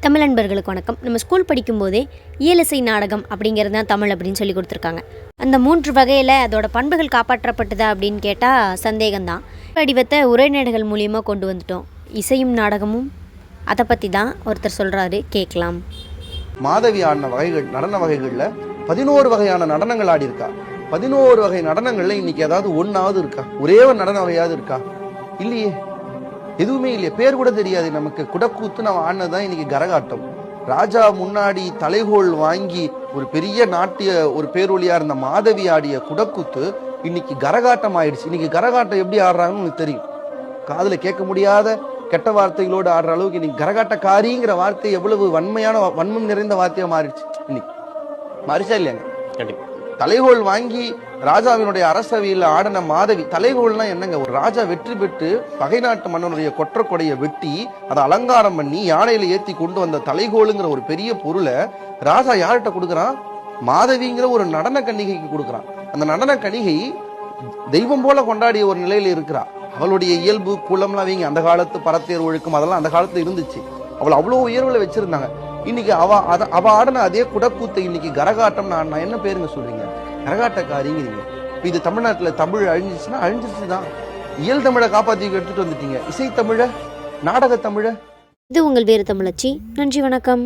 தமிழ் நண்பர்களுக்கு வணக்கம். நம்ம ஸ்கூல் படிக்கும்போதே இயலிசை நாடகம் அப்படிங்கிறது தான் தமிழ் அப்படின்னு சொல்லி கொடுத்துருக்காங்க. அந்த 3 வகையில் அதோட பண்புகள் காப்பாற்றப்பட்டதா அப்படின்னு கேட்டால் சந்தேகம்தான். வடிவத்தை உரைநடைகள் மூலியமாக கொண்டு வந்துட்டோம். இசையும் நாடகமும் அதை பற்றி தான் ஒருத்தர் சொல்கிறாரு, கேட்கலாம். மாதவி ஆடின வகைகள், நடன வகைகளில் 11 வகையான நடனங்கள் ஆடி இருக்கா. 11 வகை நடனங்கள்ல இன்னைக்கு ஏதாவது ஒன்னாவது இருக்கா? ஒரே ஒரு நடன வகையாவது இருக்கா? இல்லையே, எதுவுமே இல்லையே. பேர் கூட தெரியாது நமக்கு. குடக்கூத்து நம்ம ஆடினதுதான் இன்னைக்கு கரகாட்டம். ராஜா முன்னாடி தலைகோள் வாங்கி ஒரு பெரிய நாட்டிய ஒரு பேரொழியா இருந்த மாதவி ஆடிய குடக்கூத்து இன்னைக்கு கரகாட்டம் ஆயிடுச்சு. இன்னைக்கு கரகாட்டம் எப்படி ஆடுறாங்கன்னு உங்களுக்கு தெரியும். காதுல கேட்க முடியாத கெட்ட வார்த்தைகளோடு ஆடுற அளவுக்கு இன்னைக்கு கரகாட்டக்காரிங்கிற வார்த்தை எவ்வளவு வன்மம் நிறைந்த வார்த்தையா மாறிடுச்சு. இன்னைக்கு மாறிச்சா இல்லையாங்க? கண்டிப்பா. தலைகோள் வாங்கி ராஜாவினுடைய அரசவையில் ஆடின மாதவி. தலைகோள்னா என்னங்க? ஒரு ராஜா வெற்றி பெற்று பகை நாட்டு மன்னனுடைய கொற்ற கொடையை வெட்டி அதை அலங்காரம் பண்ணி யானையில ஏத்தி கொண்டு வந்த தலைகோளுங்கிற ஒரு பெரிய பொருளை ராஜா யார்கிட்ட கொடுக்குறான்? மாதவிங்கிற ஒரு நடன கன்னிகைக்கு கொடுக்குறான். அந்த நடன கன்னிகை தெய்வம் போல கொண்டாடிய ஒரு நிலையில இருக்கிறா. அவளுடைய இயல்பு குலம்லாம் வீங்க அந்த காலத்து பரத்தேர் ஒழுக்கம் அதெல்லாம் அந்த காலத்துல இருந்துச்சு. அவள் அவ்வளவு உயர்வுல வச்சிருந்தாங்க. இன்னைக்கு அவ ஆடின அதே குடக்கூத்தை இன்னைக்கு கரகாட்டம். நான் என்ன பேருங்க சொல்றீங்க? கரகாட்டக்காரிங்கிறீங்க. இப்ப இது தமிழ்நாட்டுல தமிழ் அழிஞ்சிச்சுன்னா அழிஞ்சிச்சுதான். இயல் தமிழை காப்பாத்தி எடுத்துட்டு வந்துட்டீங்க. இசை தமிழ, நாடக தமிழ. இது உங்கள் வேறு தமிழச்சி. நன்றி, வணக்கம்.